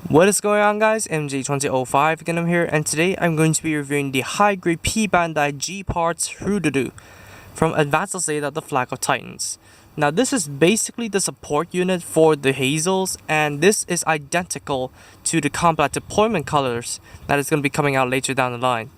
What is going on, guys? MJ2005 again, I'm here, and today I'm going to be reviewing the high-grade P-Bandai G parts Hrududu from Advanced Zeta, the Flag of Titans. Now this is basically the support unit for the Hazels, and this is identical to the combat deployment colors that is going to be coming out later down the line.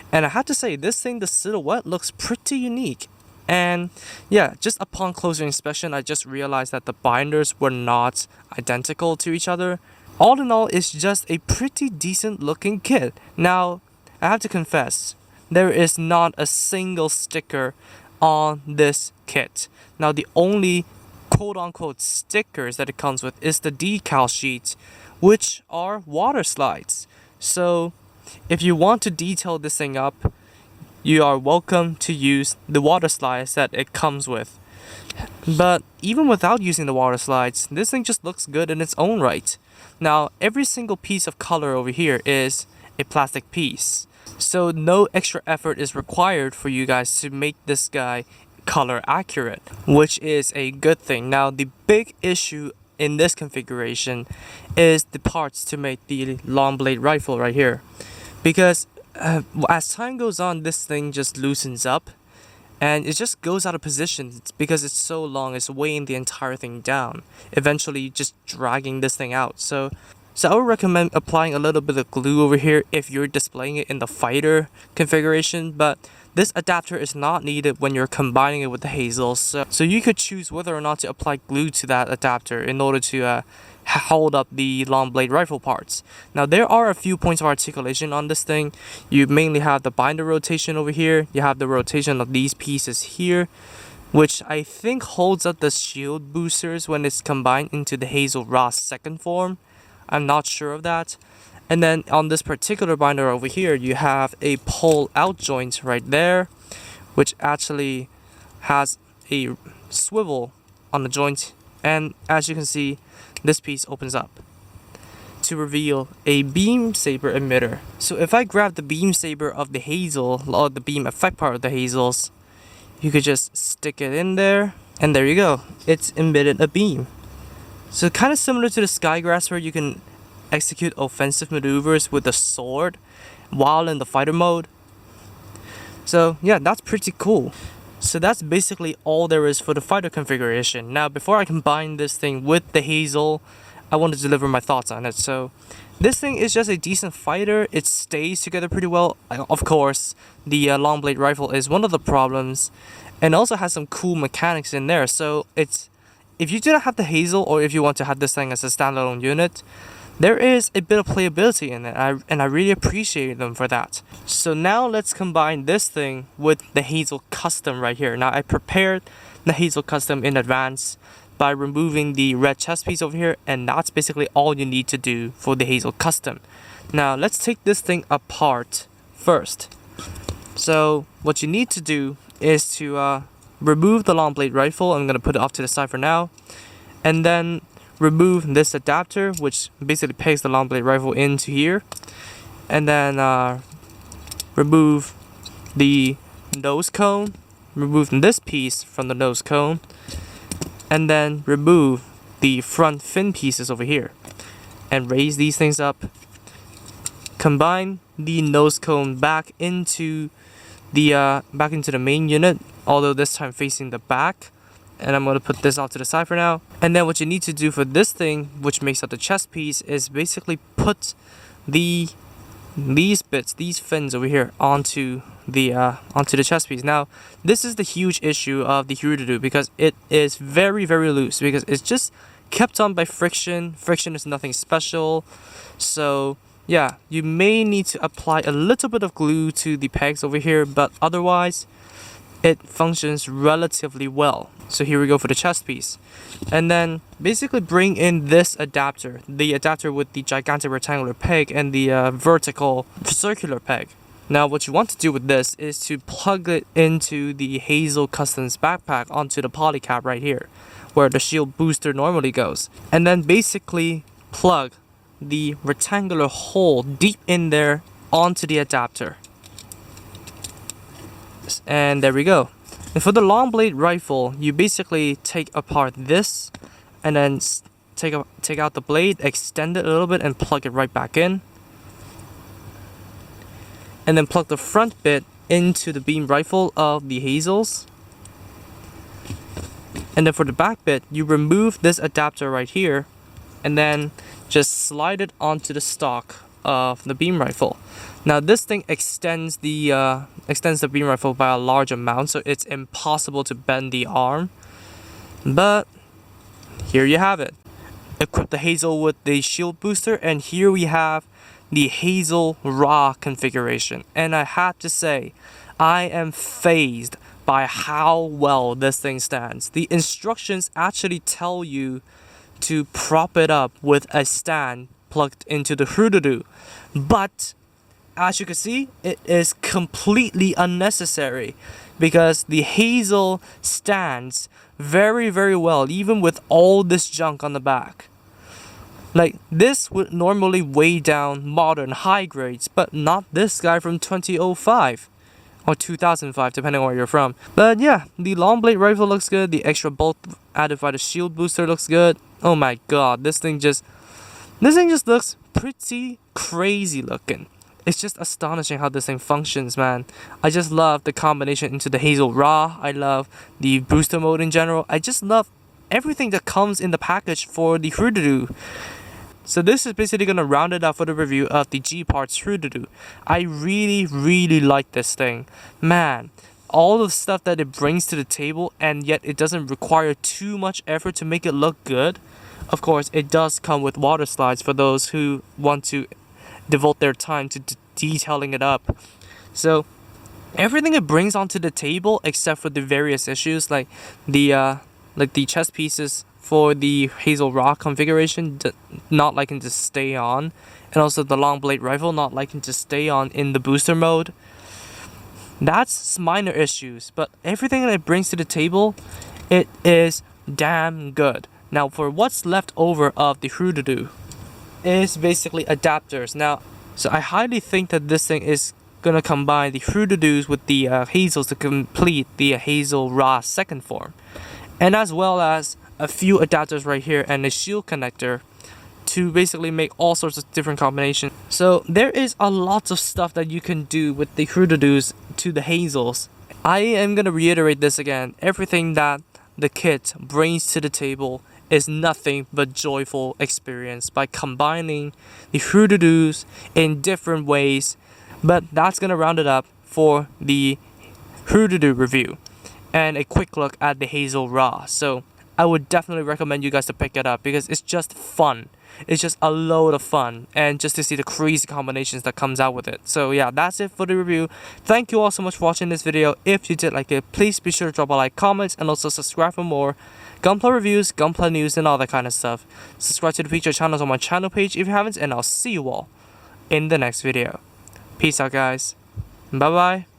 And I have to say, this thing, the silhouette looks pretty unique. And yeah, just upon closer inspection, I just realized that the binders were not identical to each other. All in all, it's just a pretty decent looking kit. Now, I have to confess, there is not a single sticker on this kit. Now, the only quote-unquote stickers that it comes with is the decal sheets, which are water slides. So, if you want to detail this thing up, you are welcome to use the water slides that it comes with. But even without using the water slides, this thing just looks good in its own right. Now, every single piece of color over here is a plastic piece, so no extra effort is required for you guys to make this guy color accurate, which is a good thing. Now, the big issue in this configuration is the parts to make the long blade rifle right here, because as time goes on, this thing just loosens up and it just goes out of position because it's so long. It's weighing the entire thing down, eventually just dragging this thing out. So I would recommend applying a little bit of glue over here if you're displaying it in the fighter configuration, but this adapter is not needed when you're combining it with the Hazel. So you could choose whether or not to apply glue to that adapter in order to hold up the long blade rifle parts. Now, there are a few points of articulation on this thing. You mainly have the binder rotation over here. You have the rotation of these pieces here, which I think holds up the shield boosters when it's combined into the Hazel-Rah second form. I'm not sure of that. And then on this particular binder over here, you have a pull out joint right there, which actually has a swivel on the joint. And as you can see, this piece opens up to reveal a beam saber emitter. So if I grab the beam saber of the Hazel, or the beam effect part of the Hazels, you could just stick it in there, and there you go. It's emitted a beam. So kind of similar to the Skygrass, where you can execute offensive maneuvers with the sword while in the fighter mode. So yeah, that's pretty cool. So that's basically all there is for the fighter configuration. Now, before I combine this thing with the Hazel, I want to deliver my thoughts on it. So this thing is just a decent fighter. It stays together pretty well. Of course, the long blade rifle is one of the problems, and also has some cool mechanics in there. So if you do not have the Hazel, or if you want to have this thing as a standalone unit, there is a bit of playability in it, and I really appreciate them for that. So now let's combine this thing with the Hazel Custom right here. Now, I prepared the Hazel Custom in advance by removing the red chest piece over here, and that's basically all you need to do for the Hazel Custom. Now, let's take this thing apart first. So what you need to do is to remove the long blade rifle. I'm going to put it off to the side for now, and then remove this adapter, which basically pegs the long blade rifle into here, and then remove the nose cone, remove this piece from the nose cone, and then remove the front fin pieces over here, and raise these things up. Combine the nose cone back into the main unit, although this time facing the back. And I'm going to put this off to the side for now. And then what you need to do for this thing, which makes up the chest piece, is basically put these bits, these fins over here, onto the chest piece. Now, this is the huge issue of the Hrududu, because it is very, very loose, because it's just kept on by friction. Friction is nothing special. So yeah, you may need to apply a little bit of glue to the pegs over here, but otherwise it functions relatively well. So here we go for the chest piece. And then basically bring in this adapter, the adapter with the gigantic rectangular peg and the vertical circular peg. Now, what you want to do with this is to plug it into the Hazel Customs backpack onto the poly cap right here, where the shield booster normally goes. And then basically plug the rectangular hole deep in there onto the adapter. And there we go. And for the long blade rifle, you basically take apart this and then take out the blade, extend it a little bit, and plug it right back in. And then plug the front bit into the beam rifle of the Hazels. And then for the back bit, you remove this adapter right here, and then just slide it onto the stock of the beam rifle. Now this thing extends the beam rifle by a large amount, so it's impossible to bend the arm. But here you have it. Equip the Hazel with the shield booster, and here we have the Hazel-Rah configuration. And I have to say, I am fazed by how well this thing stands. The instructions actually tell you to prop it up with a stand plugged into the Hrududu, but as you can see, it is completely unnecessary because the Hazel stands very well even with all this junk on the back. Like, this would normally weigh down modern high grades, but not this guy from 2005 or 2005, depending on where you're from. But yeah, the long blade rifle looks good. The extra bolt added by the shield booster looks good. Oh my god, this thing just looks pretty crazy looking. It's just astonishing how this thing functions, man. I just love the combination into the Hazel-Rah. I love the booster mode in general. I just love everything that comes in the package for the Hrududu. So this is basically going to round it up for the review of the G-Parts Hrududu. I really like this thing. Man, all the stuff that it brings to the table, and yet it doesn't require too much effort to make it look good. Of course, it does come with water slides for those who want to devote their time to detailing it up. So everything it brings onto the table, except for the various issues like the chest pieces for the Hazel-Rah configuration not liking to stay on, and also the long blade rifle not liking to stay on in the booster mode. That's minor issues, but everything that it brings to the table, it is damn good. Now for what's left over of the Hrududu is basically adapters. Now, so I highly think that this thing is gonna combine the Hrududus with the Hazels to complete the Hazel-Rah second form, and as well as a few adapters right here and a shield connector to basically make all sorts of different combinations. So there is a lot of stuff that you can do with the Hrududus to the Hazels. I am gonna reiterate this again. Everything that the kit brings to the table is nothing but joyful experience by combining the Hrududus in different ways. But that's gonna round it up for the Hrududu review and a quick look at the Hazel-Rah. So I would definitely recommend you guys to pick it up because it's just fun. It's just a load of fun, and just to see the crazy combinations that comes out with it. So yeah, that's it for the review. Thank you all so much for watching this video. If you did like it, please be sure to drop a like, comment, and also subscribe for more gunplay reviews, gunplay news, and all that kind of stuff. Subscribe to the featured channels on my channel page if you haven't, and I'll see you all in the next video. Peace out, guys. Bye bye.